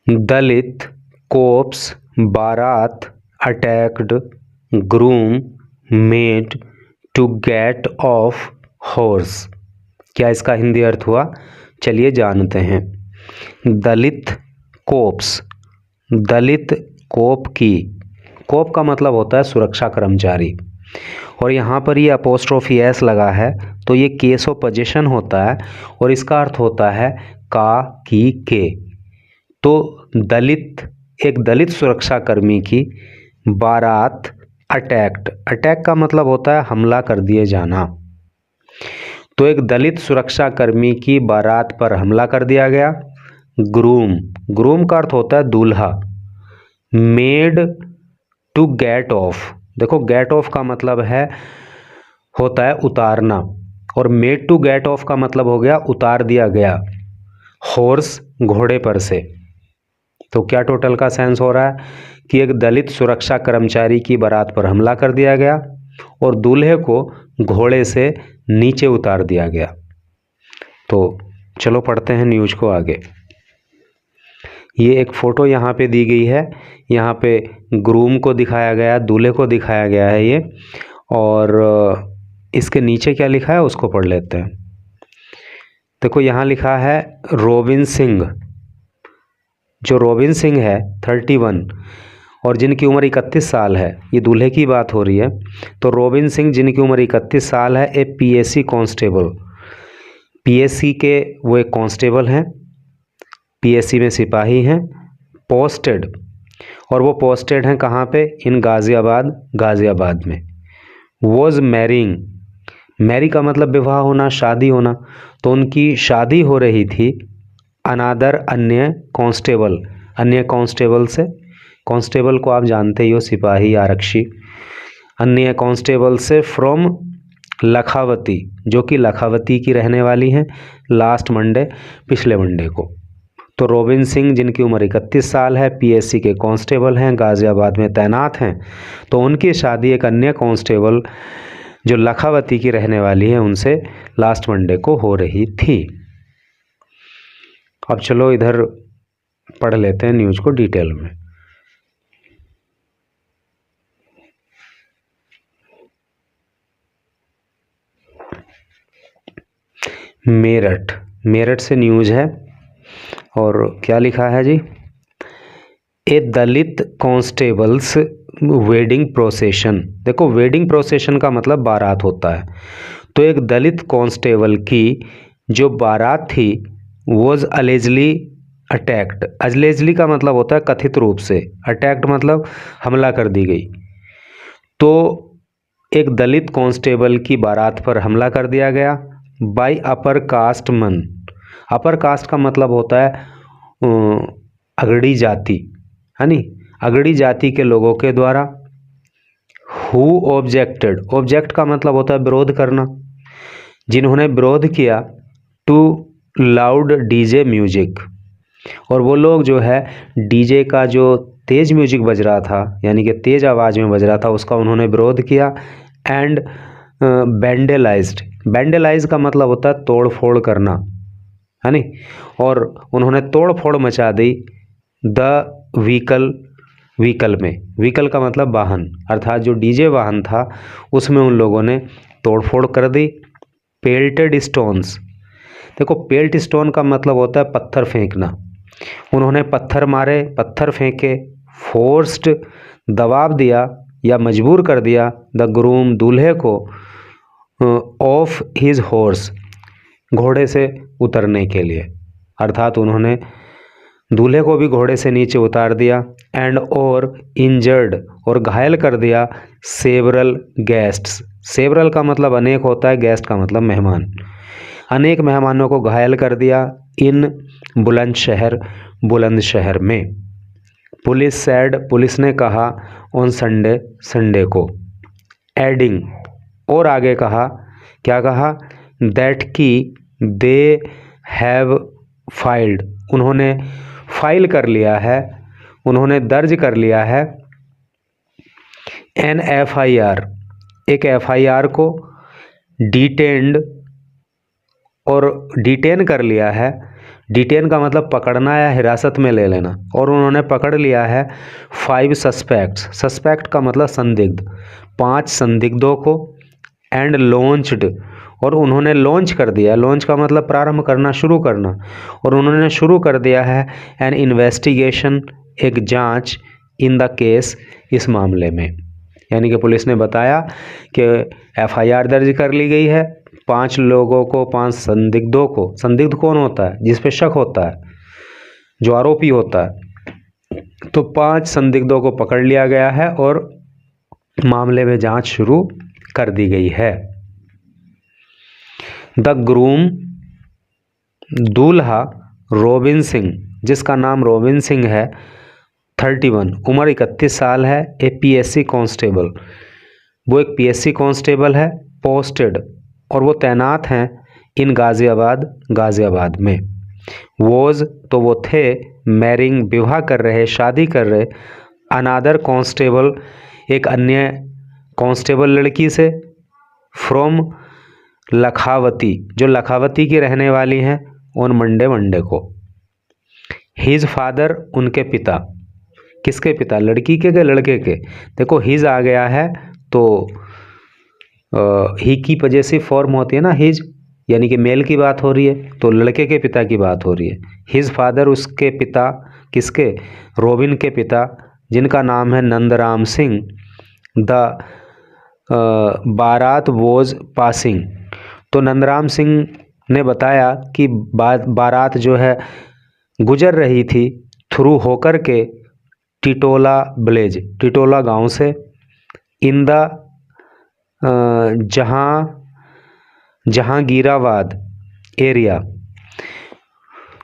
Dalit cops baraat attacked groom made to get off horse. क्या इसका हिंदी अर्थ हुआ? चलिए जानते हैं। दलित कोप्स, दलित कोप की, कोप का मतलब होता है सुरक्षा कर्मचारी, और यहाँ पर ये अपोस्ट्रोफी एस लगा है तो ये केस ऑफ पोजीशन होता है और इसका अर्थ होता है का, की, के। तो दलित, एक दलित सुरक्षा कर्मी की बारात अटैक्ड, अटैक का मतलब होता है हमला कर दिए जाना, तो एक दलित सुरक्षा कर्मी की बारात पर हमला कर दिया गया। ग्रूम, ग्रूम का अर्थ होता है दूल्हा। मेड टू गेट ऑफ, देखो गेट ऑफ का मतलब है होता है उतारना, और मेड टू गेट ऑफ का मतलब हो गया उतार दिया गया हॉर्स, घोड़े पर से। तो क्या टोटल का सेंस हो रहा है कि एक दलित सुरक्षा कर्मचारी की बारात पर हमला कर दिया गया और दूल्हे को घोड़े से नीचे उतार दिया गया। तो चलो पढ़ते हैं न्यूज को आगे। ये एक फ़ोटो यहाँ पे दी गई है, यहाँ पे ग्रूम को दिखाया गया, दूल्हे को दिखाया गया है ये, और इसके नीचे क्या लिखा है उसको पढ़ लेते हैं। देखो यहाँ लिखा है रोबिन सिंह, जो रोबिन सिंह है 31 और जिनकी उम्र 31 साल है, ये दूल्हे की बात हो रही है। तो रोबिन सिंह जिनकी उम्र 31 साल है, ए पीएससी कांस्टेबल, पीएससी के वो एक कांस्टेबल हैं, पीएससी में सिपाही हैं, पोस्टेड, और वो पोस्टेड हैं कहाँ पे? इन गाज़ियाबाद, गाज़ियाबाद में। वॉज मैरिंग, मैरी का मतलब विवाह होना, शादी होना, तो उनकी शादी हो रही थी अनादर, अन्य कांस्टेबल, अन्य कांस्टेबल से, कांस्टेबल को आप जानते ही हो, सिपाही, आरक्षी, अन्य कांस्टेबल से फ्रॉम लखावती, जो कि लखावती की रहने वाली हैं, लास्ट मंडे, पिछले मंडे को। तो रोबिन सिंह जिनकी उम्र 31 साल है, पीएससी के कांस्टेबल हैं, गाज़ियाबाद में तैनात हैं, तो उनकी शादी एक अन्य कांस्टेबल जो लखावती की रहने वाली है उनसे लास्ट मंडे को हो रही थी। अब चलो इधर पढ़ लेते हैं न्यूज़ को डिटेल में। मेरठ, मेरठ से न्यूज़ है और क्या लिखा है जी? ए दलित कांस्टेबल्स वेडिंग प्रोसेशन। देखो वेडिंग प्रोसेशन का मतलब बारात होता है, तो एक दलित कांस्टेबल की जो बारात थी वॉज अलेजली अटैक्ड, अलेजली का मतलब होता है कथित रूप से, अटैक्ड मतलब हमला कर दी गई। तो एक दलित कांस्टेबल की बारात पर हमला कर दिया गया बाय अपर कास्ट मन, अपर कास्ट का मतलब होता है अगड़ी जाति, है नी, अगड़ी जाति के लोगों के द्वारा। हु ऑब्जेक्टेड, ऑब्जेक्ट का मतलब होता है विरोध करना, जिन्होंने विरोध किया टू लाउड डीजे म्यूजिक, और वो लोग जो है डीजे का जो तेज़ म्यूजिक बज रहा था, यानी कि तेज़ आवाज़ में बज रहा था, उसका उन्होंने विरोध किया। एंड बैंडलाइज्ड, बैंडलाइज का मतलब होता है तोड़ फोड़ करना, है नी, और उन्होंने तोड़ फोड़ मचा दी द व्हीकल, व्हीकल में, व्हीकल का मतलब वाहन, अर्थात जो डीजे वाहन था उसमें उन लोगों ने तोड़ फोड़ कर दी। पेल्टेड स्टोन्स, देखो पेल्ट स्टोन का मतलब होता है पत्थर फेंकना, उन्होंने पत्थर मारे, पत्थर फेंके। फोर्स्ड, दबाव दिया या मजबूर कर दिया द ग्रूम, दूल्हे को, ऑफ हिज हॉर्स, घोड़े से उतरने के लिए, अर्थात उन्होंने दूल्हे को भी घोड़े से नीचे उतार दिया। एंड और इंजर्ड, और घायल कर दिया सेवरल गेस्ट्स, सेवरल का मतलब अनेक होता है, गेस्ट का मतलब मेहमान, अनेक मेहमानों को घायल कर दिया इन बुलंदशहर, बुलंदशहर में। पुलिस सैड, पुलिस ने कहा ऑन संडे, संडे को। एडिंग, और आगे कहा, क्या कहा? दैट की दे हैव फाइल्ड, उन्होंने फाइल कर लिया है, उन्होंने दर्ज कर लिया है एन एफआईआर, एक एफआईआर को, डिटेन्ड, और डिटेन कर लिया है डिटेन का मतलब पकड़ना या हिरासत में ले लेना, और उन्होंने पकड़ लिया है 5 सस्पेक्ट्स। सस्पेक्ट का मतलब संदिग्ध, 5 संदिग्धों को। एंड लॉन्च्ड, और उन्होंने लॉन्च कर दिया। लॉन्च का मतलब प्रारंभ करना, शुरू करना, और उन्होंने शुरू कर दिया है एन इन्वेस्टिगेशन, एक जांच, इन द केस, इस मामले में। यानी कि पुलिस ने बताया कि एफआईआर दर्ज कर ली गई है, 5 लोगों को, 5 संदिग्धों को। संदिग्ध कौन होता है? जिस पे शक होता है, जो आरोपी होता है। तो 5 संदिग्धों को पकड़ लिया गया है और मामले में जांच शुरू कर दी गई है। द ग्रूम, दूल्हा रोबिन सिंह, जिसका नाम रोबिन सिंह है, 31, उम्र 31 साल है, ए पीएससी कांस्टेबल, वो एक पीएससी कांस्टेबल है, पोस्टेड, और वो तैनात हैं इन गाज़ियाबाद में। वोज, तो वो थे, मैरिंग, विवाह कर रहे, शादी कर रहे, अनादर कांस्टेबल, एक अन्य कांस्टेबल लड़की से, फ्रॉम लखावती, जो लखावती की रहने वाली हैं, ऑन मंडे को। हिज फादर, उनके पिता। किसके पिता? लड़की के लड़के के? देखो हिज आ गया है तो ही की पजेसिव फॉर्म होती है ना, हिज, यानी कि मेल की बात हो रही है, तो लड़के के पिता की बात हो रही है। हिज फादर, उसके पिता। किसके? रोबिन के पिता, जिनका नाम है नंदराम सिंह। द बारात वॉज पासिंग, तो नंदराम सिंह ने बताया कि बारात जो है गुजर रही थी, थ्रू होकर के, टिटोला विलेज, टिटोला गांव से, इन द जहांगीराबाद एरिया।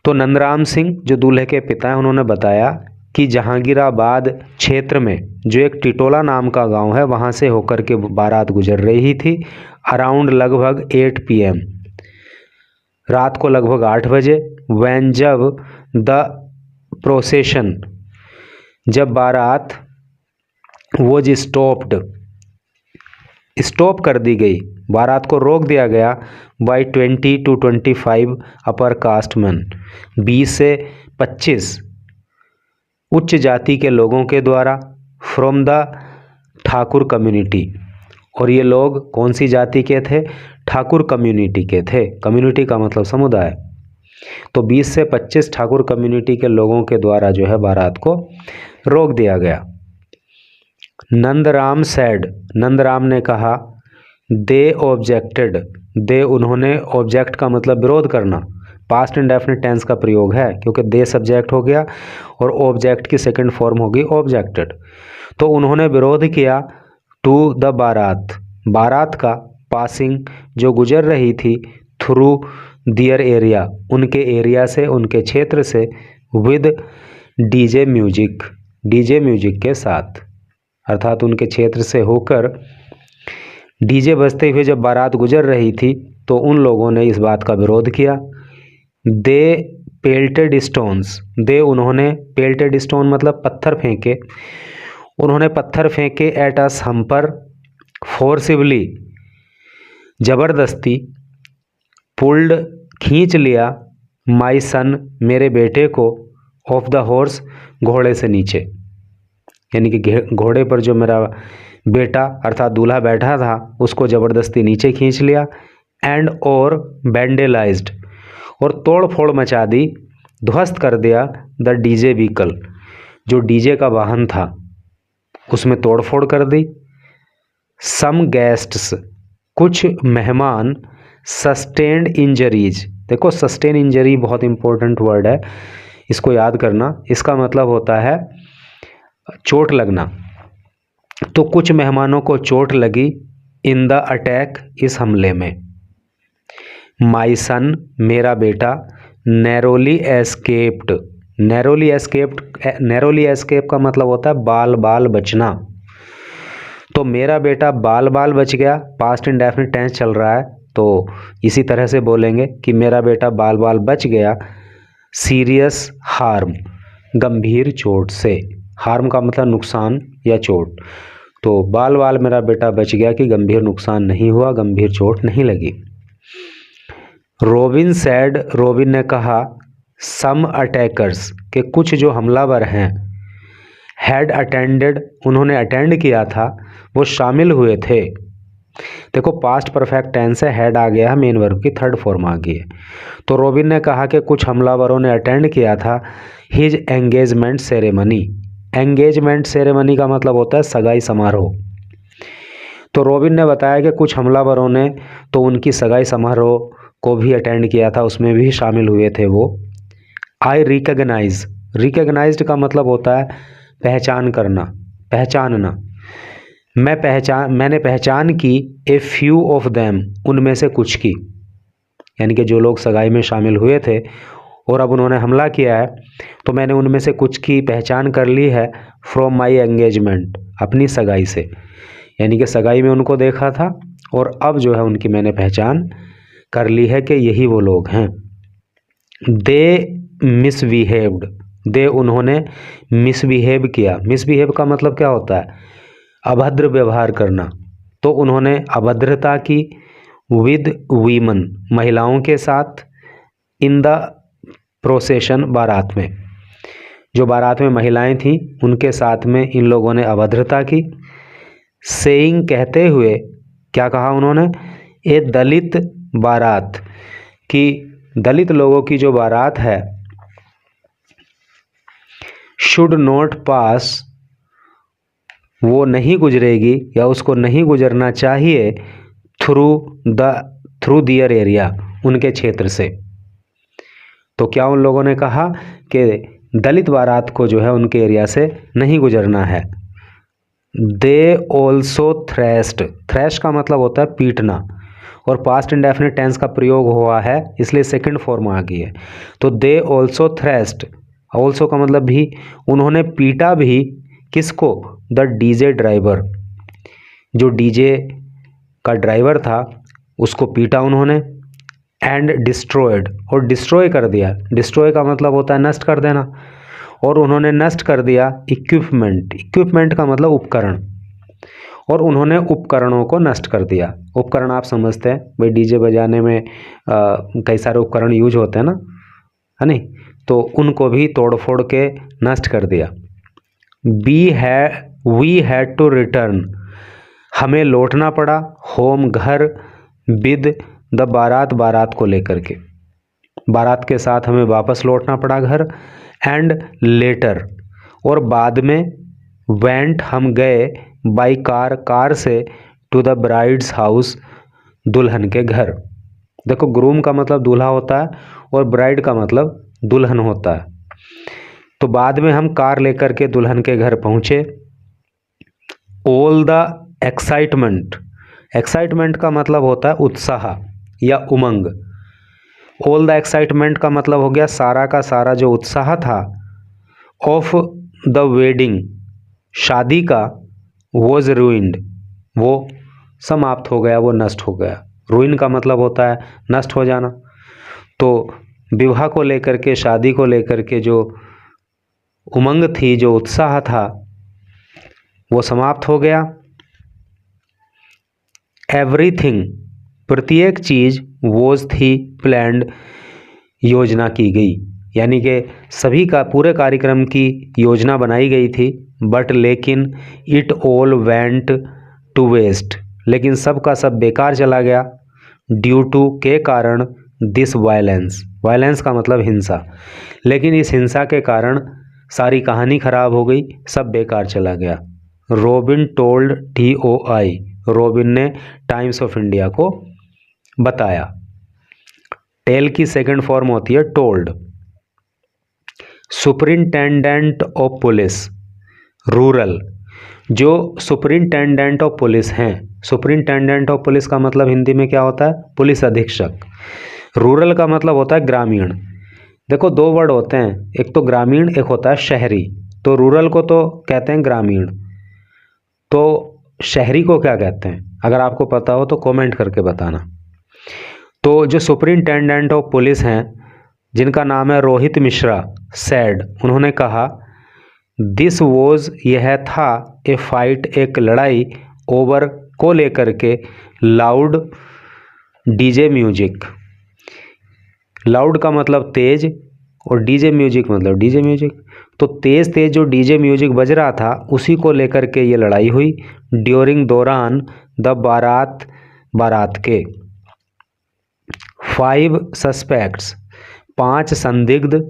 तो नंदराम सिंह जो दूल्हे के पिता हैं, उन्होंने बताया कि जहांगीराबाद क्षेत्र में, जो एक टिटोला नाम का गांव है, वहां से होकर के बारात गुजर रही थी। अराउंड लगभग 8 PM, रात को लगभग 8 बजे। वैन, जब, द प्रोसेशन, जब बारात, वो जी स्टॉप्ड, स्टॉप कर दी गई, बारात को रोक दिया गया, बाई 20 to 25 अपर कास्टमैन, 20 से 25 उच्च जाति के लोगों के द्वारा, फ्रॉम द ठाकुर कम्युनिटी। और ये लोग कौन सी जाति के थे? ठाकुर कम्युनिटी के थे। कम्युनिटी का मतलब समुदाय। तो 20 से 25 ठाकुर कम्युनिटी के लोगों के द्वारा जो है बारात को रोक दिया गया। नंदराम सैड, नंदराम ने कहा, दे ऑब्जेक्टेड, दे, उन्होंने, ऑब्जेक्ट का मतलब विरोध करना, पास्ट इंडेफिनिट टेंस का प्रयोग है, क्योंकि दे सब्जेक्ट हो गया और ऑब्जेक्ट की सेकंड फॉर्म होगी ऑब्जेक्टेड। तो उन्होंने विरोध किया टू द बारात, बारात का, पासिंग, जो गुजर रही थी, थ्रू दियर एरिया, उनके एरिया से, उनके क्षेत्र से, with DJ music, DJ music के साथ, अर्थात उनके क्षेत्र से होकर डीजे बजते हुए जब बारात गुजर रही थी, तो उन लोगों ने इस बात का विरोध किया। दे पेल्टेड स्टोन्स, दे, उन्होंने, पेल्टेड स्टोन मतलब पत्थर फेंके, उन्होंने पत्थर फेंके, एट अस, हम पर, फोर्सिबली, जबरदस्ती, पुल्ड, खींच लिया, माई सन, मेरे बेटे को, ऑफ द हॉर्स, घोड़े से नीचे, यानी कि घोड़े पर जो मेरा बेटा अर्थात दूल्हा बैठा था, उसको ज़बरदस्ती नीचे खींच लिया। एंड और बैंडेलाइज्ड, और तोड़ फोड़ मचा दी, ध्वस्त कर दिया, द डीजे व्हीकल, जो डीजे का वाहन था उसमें तोड़ फोड़ कर दी। सम गेस्ट्स, कुछ मेहमान, सस्टेन्ड इंजरीज, देखो सस्टेन इंजरी बहुत इंपॉर्टेंट वर्ड है, इसको याद करना, इसका मतलब होता है चोट लगना। तो कुछ मेहमानों को चोट लगी, इन द अटैक, इस हमले में। माई सन, मेरा बेटा, narrowly escaped, narrowly escaped, narrowly escape का मतलब होता है बाल बाल बचना। तो मेरा बेटा बाल बाल बच गया, पास्ट इंडेफिनिट टेंस चल रहा है, तो इसी तरह से बोलेंगे कि मेरा बेटा बाल बाल बच गया, सीरियस हार्म, गंभीर चोट से। हार्म का मतलब नुकसान या चोट, तो बाल बाल मेरा बेटा बच गया कि गंभीर नुकसान नहीं हुआ, गंभीर चोट नहीं लगी। रोबिन सैड, रोबिन ने कहा, सम अटैकर्स के कुछ जो हमलावर हैं, हैड अटेंडेड उन्होंने अटेंड किया था, वो शामिल हुए थे। देखो पास्ट परफेक्ट टेंस है, हैड आ गया है, मेन वर्ब की थर्ड फॉर्म आ गई है। तो रॉबिन ने कहा कि कुछ हमलावरों ने अटेंड किया था his engagement ceremony. Engagement ceremony का मतलब होता है सगाई समारोह। तो रॉबिन ने बताया कि कुछ हमलावरों ने तो उनकी सगाई समारोह को भी अटेंड किया था, उसमें भी शामिल हुए थे वो। आई रिकग्नाइज, रिकग्नाइज्ड का मतलब होता है पहचान करना, पहचानना। मैंने पहचान की ए फ्यू ऑफ देम, उनमें से कुछ की, यानी कि जो लोग सगाई में शामिल हुए थे और अब उन्होंने हमला किया है, तो मैंने उनमें से कुछ की पहचान कर ली है फ्रॉम माई एंगेजमेंट, अपनी सगाई से। यानी कि सगाई में उनको देखा था और अब जो है उनकी मैंने पहचान कर ली है कि यही वो लोग हैं। दे मिसबिहेव्ड, दे उन्होंने मिसबिहेव किया। मिसबिहेव का मतलब क्या होता है? अभद्र व्यवहार करना। तो उन्होंने अभद्रता की विद वीमन, महिलाओं के साथ, इन द प्रोसेशन, बारात में, जो बारात में महिलाएं थीं उनके साथ में इन लोगों ने अभद्रता की। सेइंग, कहते हुए, क्या कहा उन्होंने? ए दलित बारात, कि दलित लोगों की जो बारात है, शुड नॉट पास, वो नहीं गुजरेगी या उसको नहीं गुजरना चाहिए थ्रू दियर एरिया, उनके क्षेत्र से। तो क्या उन लोगों ने कहा कि दलित बारात को जो है उनके एरिया से नहीं गुजरना है। दे ऑल्सो थ्रेस्ड, थ्रेश का मतलब होता है पीटना, और पास्ट इंडेफिनिट टेंस का प्रयोग हुआ है इसलिए सेकंड फॉर्म आ गई है। तो दे ऑल्सो थ्रेस्ड, ऑल्सो का मतलब भी, उन्होंने पीटा भी, किसको? द डीजे ड्राइवर, जो डीजे का ड्राइवर था उसको पीटा उन्होंने। एंड डिस्ट्रॉयड, और डिस्ट्रॉय कर दिया। डिस्ट्रॉय का मतलब होता है नष्ट कर देना, और उन्होंने नष्ट कर दिया इक्विपमेंट, इक्विपमेंट का मतलब उपकरण, और उन्होंने उपकरणों को नष्ट कर दिया। उपकरण आप समझते हैं भाई, डीजे बजाने में कई सारे उपकरण यूज होते हैं ना, है नहीं? तो उनको भी तोड़ फोड़ के नष्ट कर दिया। वी हैड टू रिटर्न, हमें लौटना पड़ा, होम, घर, विद द बारात, बारात को लेकर के, बारात के साथ हमें वापस लौटना पड़ा घर। एंड लेटर, और बाद में, वेंट, हम गए, बाई कार, कार से, टू द ब्राइड्स हाउस, दुल्हन के घर। देखो ग्रूम का मतलब दूल्हा होता है और ब्राइड का मतलब दुल्हन होता है। तो बाद में हम कार लेकर के दुल्हन के घर पहुंचे। ऑल द एक्साइटमेंट, एक्साइटमेंट का मतलब होता है उत्साह या उमंग। ऑल द एक्साइटमेंट का मतलब हो गया सारा का सारा जो उत्साह था, ऑफ द वेडिंग, शादी का, वॉज रूइंड, वो समाप्त हो गया, वो नष्ट हो गया। रूइन का मतलब होता है नष्ट हो जाना। तो विवाह को लेकर के, शादी को लेकर के जो उमंग थी, जो उत्साह था, वो समाप्त हो गया। एवरीथिंग, प्रत्येक चीज़, वॉज थी, प्लान्ड, योजना की गई, यानी कि सभी का, पूरे कार्यक्रम की योजना बनाई गई थी। बट लेकिन, it all went to waste, लेकिन सब का सब बेकार चला गया। ड्यू टू, के कारण, दिस वायलेंस, वायलेंस का मतलब हिंसा, लेकिन इस हिंसा के कारण सारी कहानी खराब हो गई, सब बेकार चला गया। रॉबिन टोल्ड, TOI, रॉबिन ने टाइम्स ऑफ इंडिया को बताया। टेल की सेकंड फॉर्म होती है told. Superintendent of police, rural, जो सुपरिंटेंडेंट ऑफ पुलिस हैं, सुपरिंटेंडेंट ऑफ पुलिस का मतलब हिंदी में क्या होता है? पुलिस अधीक्षक। रूरल का मतलब होता है ग्रामीण। देखो दो वर्ड होते हैं, एक तो ग्रामीण, एक होता है शहरी। तो रूरल को तो कहते हैं ग्रामीण, तो शहरी को क्या कहते हैं? अगर आपको पता हो तो कमेंट करके बताना। तो जो सुपरिंटेंडेंट ऑफ पुलिस हैं, जिनका नाम है रोहित मिश्रा, सैड, उन्होंने कहा, दिस वॉज, यह था, ए फाइट, एक लड़ाई, ओवर, को लेकर के, लाउड डीजे म्यूजिक। लाउड का मतलब तेज और डीजे म्यूजिक मतलब डीजे म्यूजिक। तो तेज़ तेज़ जो डीजे म्यूजिक बज रहा था उसी को लेकर के ये लड़ाई हुई ड्यूरिंग दौरान द बारात के। 5 सस्पेक्ट्स 5 संदिग्ध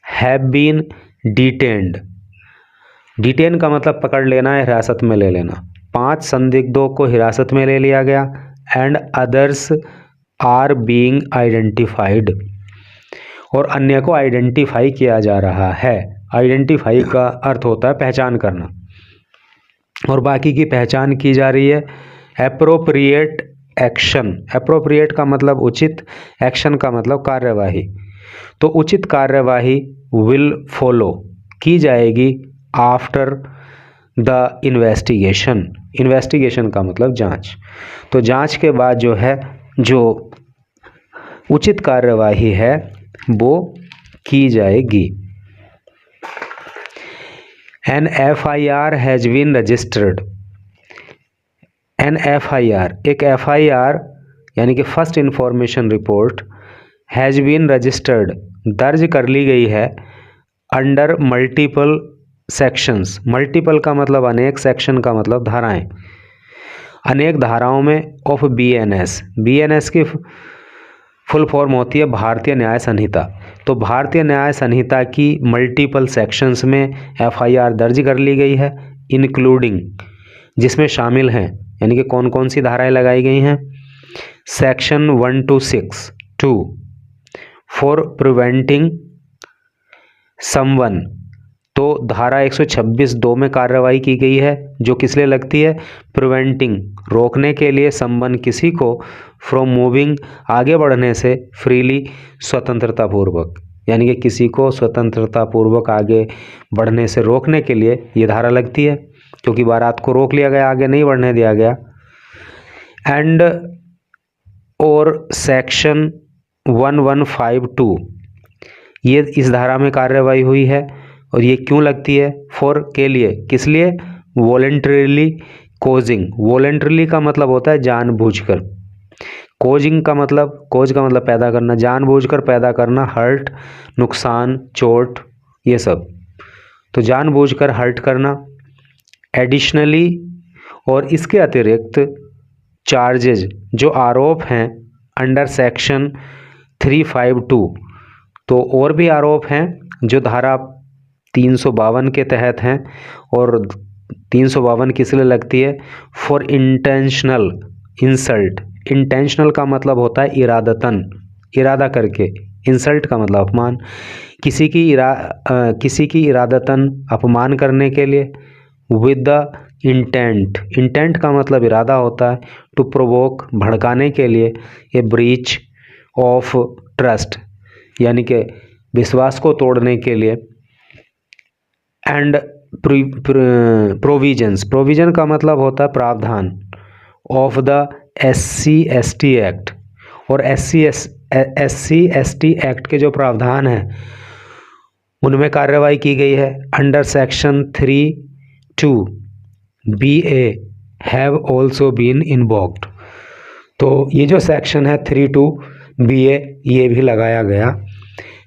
हैव बीन डिटेन्ड। डिटेन का मतलब पकड़ लेना है, हिरासत में ले लेना। 5 संदिग्धों को हिरासत में ले लिया गया। And others are being identified, और अन्य को आइडेंटिफाई किया जा रहा है। आइडेंटिफाई का अर्थ होता है पहचान करना, और बाकी की पहचान की जा रही है। एप्रोप्रिएट एक्शन, एप्रोप्रिएट का मतलब उचित, एक्शन का मतलब कार्यवाही। तो उचित कार्यवाही विल फॉलो, की जाएगी आफ्टर द इन्वेस्टिगेशन। इन्वेस्टिगेशन का मतलब जांच। तो जांच के बाद जो है जो उचित कार्यवाही है वो की जाएगी। An FIR has been registered. An FIR, एक FIR यानी कि first information report, has been registered, दर्ज कर ली गई है, अंडर मल्टीपल सेक्शंस। मल्टीपल का मतलब अनेक, सेक्शन का मतलब धाराएं, अनेक धाराओं में ऑफ BNS। BNS की फुल फॉर्म होती है भारतीय न्याय संहिता। तो भारतीय न्याय संहिता की मल्टीपल सेक्शंस में FIR दर्ज कर ली गई है, इंक्लूडिंग, जिसमें शामिल हैं, यानी कि कौन कौन सी धाराएं लगाई गई हैं। Section 1262 for preventing someone. तो धारा 126(2) में कार्रवाई की गई है, जो किस लिए लगती है, प्रिवेंटिंग, रोकने के लिए, समवन, किसी को, फ्रॉम मूविंग, आगे बढ़ने से, फ्रीली, स्वतंत्रतापूर्वक, यानी कि किसी को स्वतंत्रतापूर्वक आगे बढ़ने से रोकने के लिए ये धारा लगती है, क्योंकि बारात को रोक लिया गया, आगे नहीं बढ़ने दिया गया। एंड और सेक्शन 1152, ये इस धारा में कार्रवाई हुई है, और ये क्यों लगती है, फॉर, के लिए, किस लिए, वॉलेंटरीली कोजिंग। वॉलेंटरीली का मतलब होता है जानबूझकर, कोजिंग का मतलब, कोज का मतलब पैदा करना, जानबूझकर पैदा करना, हर्ट, नुकसान, चोट, ये सब। तो जानबूझकर हर्ट करना। एडिशनली, और इसके अतिरिक्त चार्जेज, जो आरोप हैं, अंडर सेक्शन 352, तो और भी आरोप हैं जो धारा 352 के तहत हैं। और 352 किस लिए लगती है, फॉर इंटेंशनल इंसल्ट। इंटेंशनल का मतलब होता है इरादतन, इरादा करके, इंसल्ट का मतलब अपमान, किसी की इरादतन अपमान करने के लिए, विद द इंटेंट, इंटेंट का मतलब इरादा होता है, टू प्रोवोक, भड़काने के लिए, ए ब्रीच ऑफ ट्रस्ट, यानी कि विश्वास को तोड़ने के लिए। एंड प्रोविजंस, प्रोविजन का मतलब होता है प्रावधान, ऑफ द SC/ST एक्ट, और SC/ST एक्ट के जो प्रावधान हैं उनमें कार्रवाई की गई है। Under section 32BA have also been invoked. तो ये जो सेक्शन है 32BA, ये भी लगाया गया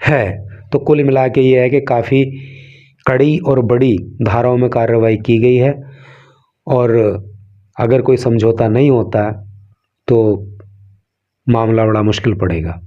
है। तो कुल मिला के ये है कि काफ़ी कड़ी और बड़ी धाराओं में कार्रवाई की गई है, और अगर कोई समझौता नहीं होता तो मामला बड़ा मुश्किल पड़ेगा।